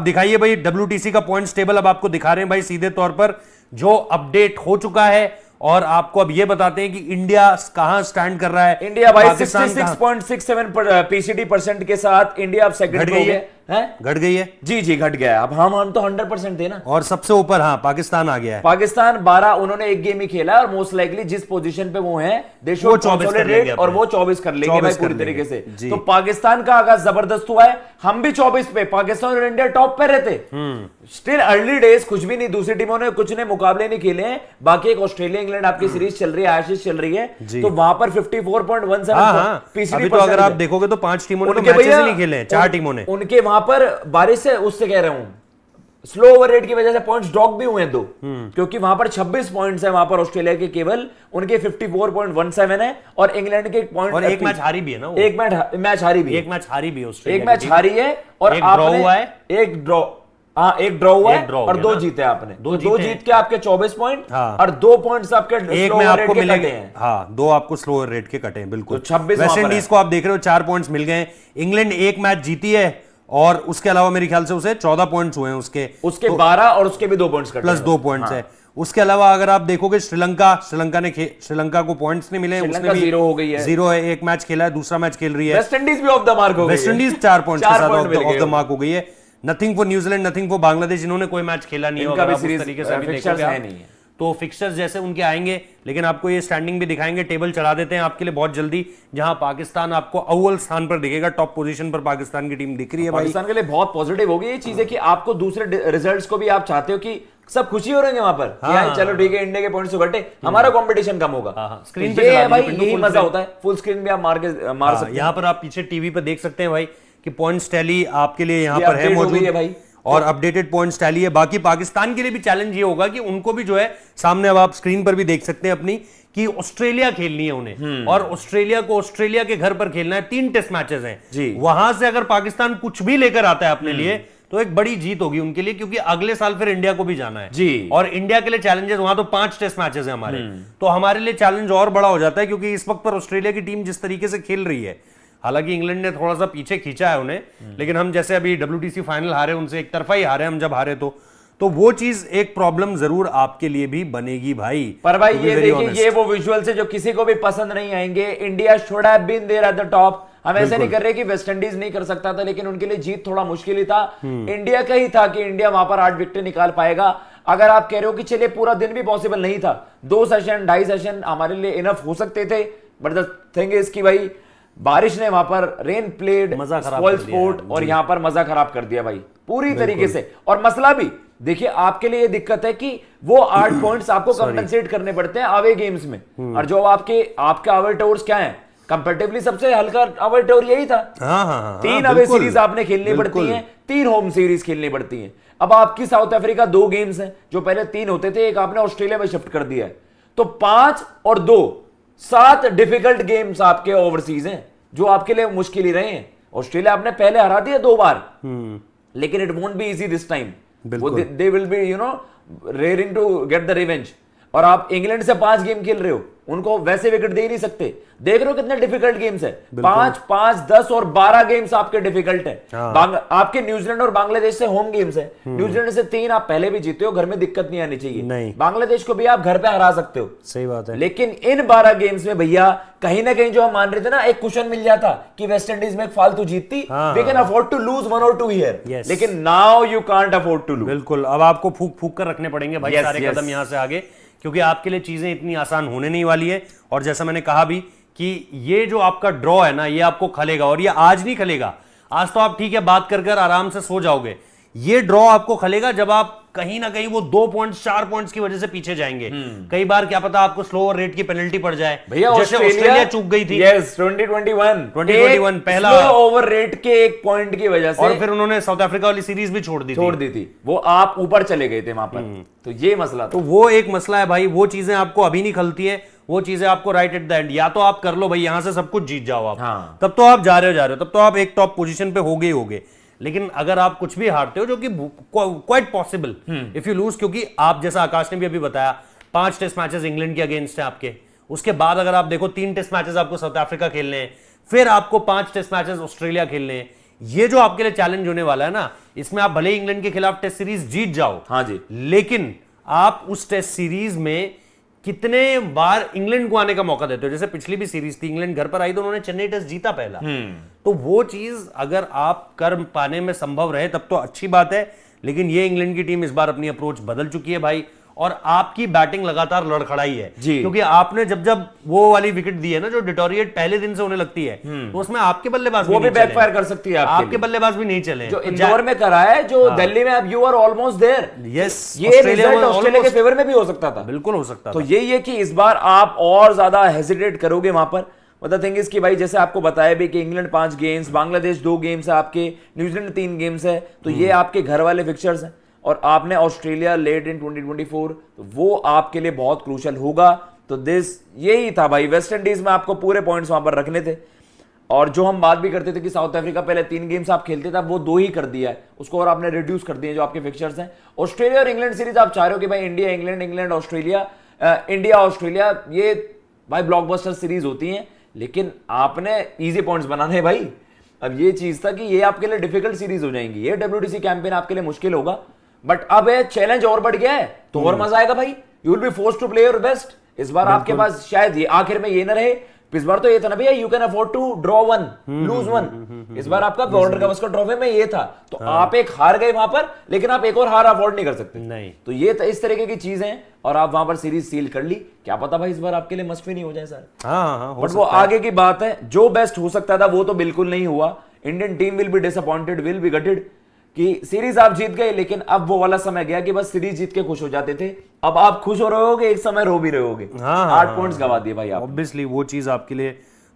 दिखाइए भाई WTC का पॉइंट्स टेबल अब आपको दिखा रहे हैं भाई सीधे तौर पर, जो अपडेट हो चुका है। और आपको अब ये बताते हैं कि इंडिया कहां स्टैंड कर रहा है। इंडिया भाई 66.67 पीसीडी परसेंट के साथ इंडिया अब सेकंड हो गया है। घट गई है जी घट गया है। अब हम तो 100% थे ना। और सबसे ऊपर पाकिस्तान आ गया है। पाकिस्तान 12, उन्होंने एक गेम ही खेला है और मोस्ट लाइकली जिस पोजीशन पे वो हैं वो 24 कर लेंगे और वो 24 कर लेंगे भाई पूरी तरीके से। तो पाकिस्तान का आगाज जबरदस्त हुआ है। हम भी 24 पे, पाकिस्तान और इंडिया टॉप पे रहते। स्टिल अर्ली डेज, कुछ भी नहीं, दूसरी टीमों ने कुछ ने मुकाबले नहीं खेले हैं। बाकी एक ऑस्ट्रेलिया इंग्लैंड आपकी सीरीज चल रही है, एशेज चल रही है, तो वहां पर 54.17 पीसीडी तो अगर आप देखोगे तो 5 टीमों ने मैचेस ही नहीं खेले हैं, 4 टीमों ने। उनके वहां पर बारिश से, उससे कह रहा हूं, स्लो ओवर रेट की वजह से पॉइंट्स ड्रॉप भी हुए हैं 2, क्योंकि वहां पर 26 पॉइंट्स है वहां पर ऑस्ट्रेलिया के केवल, उनके 54.17 है और इंग्लैंड के पॉइंट, और एक मैच हारी भी है ना वो। एक मैच हारी भी, एक मैच हारी भी ऑस्ट्रेलिया, एक मैच हारी है और एक ड्रॉ हुआ है, एक ड्रॉ हुआ है और 2 जीते आपने। 2 जीत के आपके 24 पॉइंट और 2 पॉइंट्स आपके एक में आपको मिलेंगे हैं। 2 आपको स्लो रेट के कटे हैं, बिल्कुल। तो 26 वेस्ट इंडीज को आप देख रहे हो 4 पॉइंट्स मिल गए। इंग्लैंड एक मैच जीती है और उसके अलावा मेरे ख्याल से उसे 14 पॉइंट्स हुए हैं उसके 12 और उसके भी 2 पॉइंट्स कटे प्लस 2 पॉइंट्स है। उसके अलावा अगर आप देखोगे श्रीलंका को पॉइंट्स नहीं मिले, उसने भी 0 हो गई है, 0 है। एक मैच खेला है, दूसरा मैच खेल रही है। वेस्ट इंडीज भी ऑफ द मार्क हो गई है। वेस्ट इंडीज 4 पॉइंट्स के साथ ऑफ द मार्क हो गई है। Nothing for New Zealand, nothing for Bangladesh, इन्होंने कोई मैच खेला नहीं होगा उस तरीके से अभी देखोगे तो फिक्सचर्स जैसे उनके आएंगे। लेकिन आपको ये स्टैंडिंग भी दिखाएंगे, टेबल चढ़ा देते हैं आपके लिए बहुत jल्दी, जहां पाकिस्तान आपको अव्वल स्थान पर दिखेगा, टॉप पोजीशन पर पाकिस्तान की टीम दिख रही है। पाकिस्तान के लिए बहुत पॉजिटिव होगी ये चीजें कि आपको दूसरे रिजल्ट्स को भी आप चाहते हो कि सब खुशी हो रहे हैं वहां पर। चलो ठीक है, इंडिया के पॉइंट्स तो घटे, हमारा कंपटीशन कम होगा। स्क्रीन पे है भाई, यही मजा होता है। फुल स्क्रीन भी आप मार सकते हैं। यहाँ पर आप पीछे टीवी पर देख सकते हैं भाई कि पॉइंट्स टैली आपके लिए यहाँ पर है मौजूद है भाई, और अपडेटेड पॉइंट्स टैली है। बाकी पाकिस्तान के लिए भी चैलेंज ये होगा कि उनको भी जो है सामने, अब आप स्क्रीन पर भी देख सकते हैं अपनी, कि ऑस्ट्रेलिया खेलनी है उन्हें और ऑस्ट्रेलिया को ऑस्ट्रेलिया के घर पर खेलना है। 3 टेस्ट मैचेस हैं, वहां से अगर पाकिस्तान कुछ भी लेकर आता है अपने लिए तो एक बड़ी जीत होगी उनके लिए, क्योंकि अगले साल फिर इंडिया को भी जाना है जी। और इंडिया के लिए चैलेंजेस, वहां तो 5 टेस्ट मैचेस हैं हमारे, तो हमारे लिए चैलेंज और बड़ा हो जाता है, क्योंकि इस वक्त पर ऑस्ट्रेलिया की टीम जिस तरीके से खेल रही है, हालांकि इंग्लैंड ने थोड़ा सा पीछे खींचा है उन्हें, लेकिन हम जैसे अभी WTC फाइनल हारे उनसे, एक तरफा ही हारे हम, जब हारे तो वो चीज एक प्रॉब्लम जरूर आपके लिए भी बनेगी भाई। पर भाई ये देखिए, ये वो विजुअल से जो किसी को भी पसंद नहीं आएंगे। India should have been there at the top. हम ऐसे नहीं कर रहे कि वेस्ट इंडीज नहीं कर सकता था, लेकिन उनके लिए जीत थोड़ा मुश्किल ही था। इंडिया का ही था कि इंडिया वहां पर 8 विकेट निकाल पाएगा। अगर आप कह रहे हो कि चलिए पूरा दिन भी पॉसिबल नहीं था, 2 सेशन 2.5 सेशन हमारे लिए इनफ हो सकते थे, बट द थिंग इज कि भाई बारिश ने वहां पर, रेन प्लेड स्पॉइल स्पोर्ट, और यहां पर मजा खराब कर दिया भाई पूरी तरीके से। और मसला भी देखिए, आपके लिए दिक्कत है कि वो 8 पॉइंट्स आपको कंपनसेट करने पड़ते हैं अवे गेम्स में, और जो आपके अवे टूर्स क्या है, कंपैरेटिवली सबसे हल्का अवे टूर यही था। 3 अवे सीरीज आपने खेलनी पड़ती हैं, 3 होम सीरीज खेलनी पड़ती हैं। अब आपकी साउथ अफ्रीका 2 गेम्स हैं, जो पहले 3 होते थे, एक आपने ऑस्ट्रेलिया में शिफ्ट कर दिया है, तो 5 और 2 7 डिफिकल्ट गेम्स आपके ओवरसीज हैं, जो आपके लिए मुश्किल ही रहे हैं। ऑस्ट्रेलिया आपने पहले हरा दिया 2 बार, लेकिन it won't be easy this time. They will be raring to get the revenge. और आप इंग्लैंड से 5 गेम खेल रहे हो, उनको वैसे विकेट दे ही नहीं सकते। देख रहे हो कितने डिफिकल्ट गेम्स है, 5, 10 और 12 गेम्स आपके डिफिकल्ट है। आपके न्यूजीलैंड और बांग्लादेश से होम गेम्स है। न्यूजीलैंड से 3 आप पहले भी जीते हो, घर में दिक्कत नहीं आनी चाहिए। बांग्लादेश को भी आप घर पे हरा सकते हो, सही बात है। लेकिन इन 12 गेम्स में भैया कहीं ना कहीं जो हम मान रहे थे ना, एक कुशन मिल जाता कि वेस्ट इंडीज में फालतू जीतती, we can afford to lose 1 और 2 हियर, लेकिन now you can't afford to lose. बिल्कुल, अब आपको फूक फूक कर रखने पड़ेंगे भाई सारे कदम यहां से आगे, क्योंकि आपके लिए चीजें इतनी आसान होने नहीं वाली है। और जैसा मैंने कहा भी कि ये जो आपका ड्रॉ है ना, ये आपको खलेगा, और ये आज नहीं खलेगा। आज तो आप ठीक है बात कर आराम से सो जाओगे, ये ड्रॉ आपको खलेगा जब आप कहीं ना कहीं वो 2 पॉइंट्स 4 पॉइंट्स की वजह से पीछे जाएंगे। कई बार क्या पता आपको स्लो ओवर रेट की पेनल्टी पड़ जाए, जैसे ऑस्ट्रेलिया चूक गई थी। यस, 2021 पहला स्लो ओवर रेट के 1 पॉइंट की वजह से, और फिर उन्होंने साउथ अफ्रीका वाली सीरीज भी छोड़ दी थी। वो आप ऊपर चले गए थे वहां पर, तो ये मसला था। तो वो एक मसला है भाई, वो चीजें आपको अभी नहीं खलती है, वो चीजें आपको राइट एट द एंड। या तो आप कर लो भाई यहां से सब कुछ जीत जाओ आप, तब तो आप जा रहे हो, तब तो आप एक टॉप पोजीशन पे होगे ही होगे। लेकिन अगर आप कुछ भी हारते हो, जो कि quite possible if you lose, क्योंकि आप जैसा आकाश ने भी अभी बताया 5 टेस्ट मैचेस इंग्लैंड के अगेंस्ट है आपके, उसके बाद अगर आप देखो 3 टेस्ट मैचेस आपको साउथ अफ्रीका खेलने हैं, फिर आपको 5 टेस्ट मैचेस ऑस्ट्रेलिया खेलने हैं, ये जो आपके लिए चैलेंज होने वाला है ना, इसमें आप भले इंग्लैंड के खिलाफ टेस्ट सीरीज जीत जाओ, हाँ जी, लेकिन आप उस टेस्ट सीरीज में कितने बार इंग्लैंड को आने का मौका देते हो। जैसे पिछली भी सीरीज थी, इंग्लैंड घर पर आई तो उन्होंने चेन्नई टेस्ट जीता पहला, तो वो चीज अगर आप कर पाने में संभव रहे तब तो अच्छी बात है। लेकिन ये इंग्लैंड की टीम इस बार अपनी अप्रोच बदल चुकी है भाई, और आपकी बैटिंग लगातार लड़खड़ाई है जी। क्योंकि आपने जब वो वाली विकेट दी है ना जो डिटोरिएट पहले दिन से होने लगती है, तो उसमें आपके बल्लेबाज वो भी बैकफायर कर सकती है आपके बल्लेबाज भी नहीं चले, जो इंदौर में करा है, जो दिल्ली में अब you are almost there. Yes, ये रिजल्ट ऑस्ट्रेलिया के फेवर में भी हो सकता था, बिल्कुल हो सकता तो था। ये कि इस बार आप और ज्यादा हेजिटेट करोगे वहां पर। मतलब थिंग इज कि भाई जैसे आपको बताया भी कि इंग्लैंड 5 गेम्स, बांग्लादेश 2 गेम्स है आपके, न्यूजीलैंड 3 गेम्स है, तो ये आपके घर वाले फिक्चर्स हैं। और आपने ऑस्ट्रेलिया लेट इन 2024, तो वो आपके लिए बहुत क्रूशल होगा। तो दिस यही था भाई, वेस्ट इंडीज में आपको पूरे पॉइंट्स वहां पर रखने थे। और जो हम बात भी करते थे कि साउथ अफ्रीका पहले 3 गेम्स आप खेलते थे, वो 2 ही कर दिया है उसको, और आपने रिड्यूस कर दिए जो आपके फिक्चर्स हैं। ऑस्ट्रेलिया और इंग्लैंड सीरीज आप चाह रहे हो कि भाई India England, England Australia, India Australia, ये भाई ब्लॉकबस्टर सीरीज होती हैं, लेकिन आपने इजी पॉइंट्स बनाने हैं भाई। अब ये चीज था कि ये आपके लिए डिफिकल्ट सीरीज हो जाएंगी, ये WTC कैंपेन आपके लिए मुश्किल होगा। बट अब ये चैलेंज और बढ़ गया है, तो और मजा आएगा भाई। You will be force to play your best. इस बार आपके पास शायद ये आखिर में ये ना रहे, इस बार तो ये था ना भैया, you can afford to draw 1 lose 1। इस बार आपका बॉर्डर गावस्कर ट्रॉफी में ये था, तो आप एक हार गए वहां पर, लेकिन आप एक और हार अफोर्ड नहीं कर सकते। नहीं, तो ये इस तरीके की चीजें, और आप वहां पर सीरीज सील कर ली। क्या पता भाई इस बार आपके लिए मस्ट भी नहीं हो जाए सर। हाँ, बट वो आगे की बात है। जो बेस्ट हो सकता था वो तो बिल्कुल नहीं हुआ। Indian team will be disappointed, will be gated कि सीरीज आप जीत गए, लेकिन अब वो वाला समय गया कि बस सीरीज जीत के खुश हो जाते थे। अब आप खुश हो रहे होगे, एक समय रो भी रहे होगे। 8 पॉइंट्स गवा दिए भाई आप। ऑब्वियसली वो चीज आपके लिए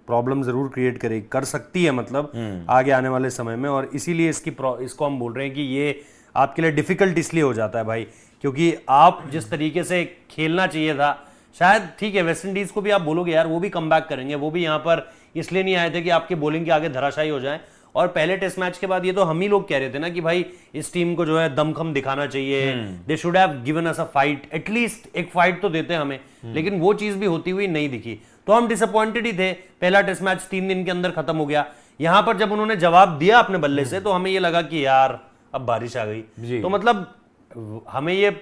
प्रॉब्लम जरूर क्रिएट करेगी, कर सकती है मतलब आगे आने वाले समय में। और इसीलिए इसको हम बोल रहे हैं कि ये आपके लिए डिफिकल्ट इसलिए हो जाता है भाई, क्योंकि आप जिस तरीके से खेलना चाहिए था, शायद ठीक है वेस्ट इंडीज को भी आप बोलोगे यार वो भी कम बैक करेंगे, वो भी यहाँ पर इसलिए नहीं आए थे कि आपके बॉलिंग के आगे धराशायी हो जाए। और पहले टेस्ट मैच के बाद ये तो हम ही लोग कह रहे थे ना कि भाई इस टीम को जो है दमखम दिखाना चाहिए, they should have given us a fight, at least एक फाइट तो देते हमें। लेकिन वो चीज भी होती हुई नहीं दिखी, तो हम डिसअपॉइंटेड ही थे। पहला टेस्ट मैच 3 दिन के अंदर खत्म हो गया। यहां पर जब उन्होंने जवाब दिया अपने बल्ले से, तो हमें ये लगा कि यार अब बारिश आ गई। तो मतलब हमें ये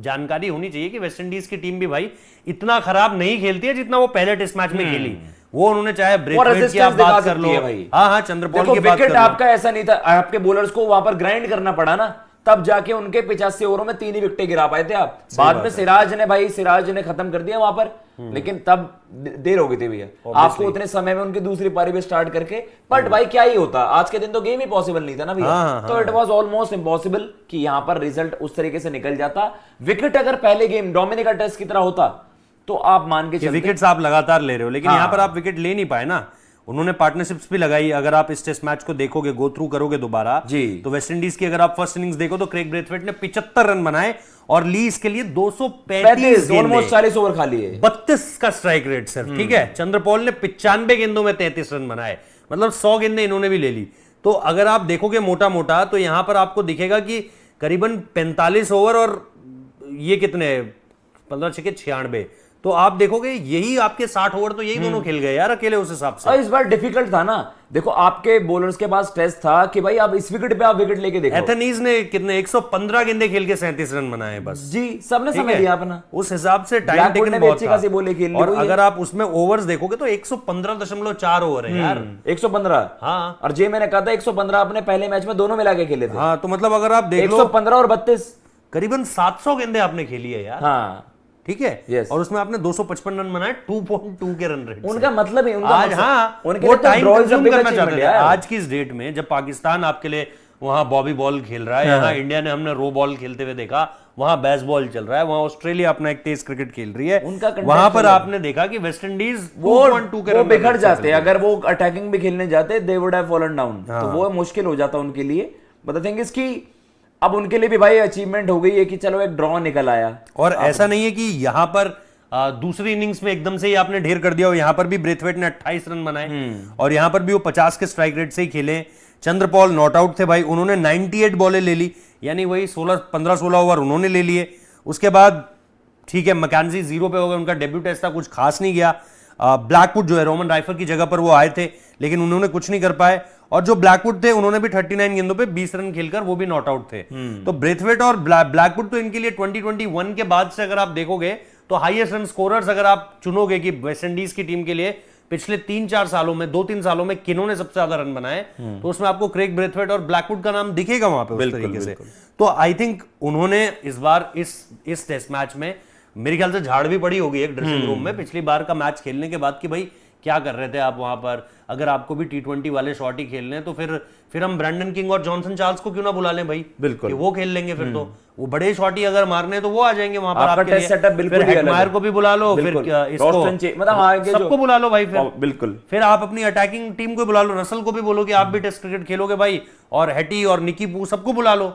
जानकारी होनी चाहिए कि वेस्ट इंडीज की टीम भी भाई इतना खराब नहीं खेलती है जितना वो पहले टेस्ट मैच में खेली। वो उन्होंने चाहे ब्रेथवेट की आप बात कर लो, हाँ चंद्रपॉल की बात कर लो, आपका ऐसा नहीं था, आपके बॉलर्स को वहां पर ग्राइंड करना पड़ा ना, तब जाके उनके 85 ओवरों में 3 ही विकेटें गिरा पाए थे आप। बाद में सिराज ने खत्म कर दिया वहां पर, लेकिन तब देर हो गई थी भैया आपको उतने समय में उनकी दूसरी पारी पे स्टार्ट करके। बट भाई क्या ही होता, आज के दिन तो गेम ही पॉसिबल नहीं था ना भैया। तो इट वाज ऑलमोस्ट इम्पॉसिबल कि यहां पर रिजल्ट उस तरीके से निकल जाता। विकेट अगर पहले गेम डोमिनिका टेस्ट की तरह होता तो आप मान के चलते, विकेट्स आप लगातार ले रहे हो, लेकिन यहाँ पर आप विकेट ले नहीं पाए ना। उन्होंने पार्टनरशिप्स भी लगाई। अगर आप इस टेस्ट मैच को देखोगे, गो थ्रू करोगे दोबारा जी, तो वेस्ट इंडीज की अगर आप फर्स्ट इनिंग्स देखो तो क्रेग ब्रेथवेट ने 75 रन बनाए और ली इसके लिए 235 ऑलमोस्ट 40 ओवर खा लिए, 32 का स्ट्राइक रेट सर, ठीक है। चंद्रपॉल ने 95 गेंदों में 33 रन बनाए, मतलब 100 गेंदें इन्होंने भी ले ली। तो अगर आप देखोगे मोटा मोटा, तो यहां पर आपको दिखेगा कि करीबन 45 ओवर और ये कितने 15 6 96, तो आप देखोगे यही आपके 60 ओवर तो यही दोनों खेल गए यार अकेले उस हिसाब से। इस बार डिफिकल्ट था ना, देखो आपके बॉलर्स के पास टेस्ट था कि भाई अब इस विकेट पे आप विकेट लेके देखो। एथनीज ने कितने 115 गेंदें खेल के 37 रन बनाए बस जी, सबने समय दिया अपना, उस हिसाब से टाइम टेकन बहुत था। और अगर आप उसमें ओवर्स देखोगे तो 115.4 ओवर है यार, 115। हाँ, और जे मैंने कहा था 115 अपने पहले मैच में दोनों मिला के खेले थे। हाँ, तो मतलब अगर आप देख लो 115 और 32 करीबन 700 गेंदें आपने खेली है यार। हाँ ठीक है, और उसमें आपने 255 रन बनाए 2.2 के रन रेट। उनका मतलब ही उनका आज, हाँ, वो टाइम कंज्यूम करना चाहते थे। आज की इस डेट में जब पाकिस्तान आपके लिए वहां बॉबी बॉल खेल रहा है, यहाँ इंडिया ने हमने रो बॉल खेलते हुए देखा, वहां बेसबॉल चल रहा है, वहां ऑस्ट्रेलिया अपना एक तेज क्रिकेट खेल रही है, वहां पर आपने देखा कि वेस्ट इंडीज 2.2 के रन बिखर जाते। अगर वो अटैकिंग भी खेलने जाते, they would have fallen down, तो वो मुश्किल हो जाता उनके लिए। बट द थिंग इज कि अब उनके लिए भी भाई अचीवमेंट हो गई है कि चलो एक ड्रॉ निकल आया। और ऐसा नहीं है कि यहां पर दूसरी इनिंग्स में एकदम से ही आपने ढेर कर दिया, और यहां पर भी ब्रेथवेट ने 28 रन बनाए और यहां पर भी वो 50 के स्ट्राइक रेट से ही खेले। चंद्रपॉल नॉट आउट थे भाई, उन्होंने 98 बॉलें ले ली, यानी वही 15-16 ओवर उन्होंने ले लिए। उसके बाद ठीक है मैकेंजी 0 पे हो गए, उनका डेब्यू टेस्ट था, कुछ खास नहीं गया। ब्लैकवुड जो है रोमन राइफल की जगह पर वो आए थे, लेकिन उन्होंने कुछ नहीं कर पाए। और जो ब्लैकवुड थे उन्होंने भी 39 गेंदों पे 20 रन खेलकर वो भी नॉट आउट थे। तो ब्रेथवेट और ब्लैकवुड तो इनके लिए 2021 के बाद से अगर आप देखोगे तो हाईएस्ट रन स्कोरर्स अगर आप चुनोगे कि वेस्ट इंडीज की टीम के लिए पिछले 3-4 सालों में 2-3 सालों में किन्होंने सबसे ज्यादा रन बनाए, तो उसमें आपको क्रेग ब्रेथवेट और ब्लैकवुड का नाम दिखेगा वहां पे उस तरीके से। तो आई थिंक उन्होंने इस बार इस टेस्ट मैच में मेरे ख्याल से झाड़ भी पड़ी होगी एक ड्रेसिंग रूम में पिछली बार का मैच खेलने के बाद कि भाई क्या कर रहे थे आप वहां पर, अगर आपको भी T20 वाले शॉट ही खेलने हैं तो फिर हम ब्रैंडन किंग और जॉनसन चार्ल्स को क्यों ना बुला लें भाई, बिल्कुल कि वो खेल लेंगे। फिर तो वो बड़े शॉट ही अगर मारने हैं तो वो आ जाएंगे वहां पर आपका आपके टेस्ट सेटअप बिल्कुल फिर हेटमायर को भी बुला लो, फिर इसको मतलब सबको बुला लो भाई, बिल्कुल फिर आप अपनी अटैकिंग टीम को बुला लो, रसल को भी बोलो कि आप भी टेस्ट क्रिकेट खेलोगे भाई, और हेटी और निकी पू सबको बुला लो।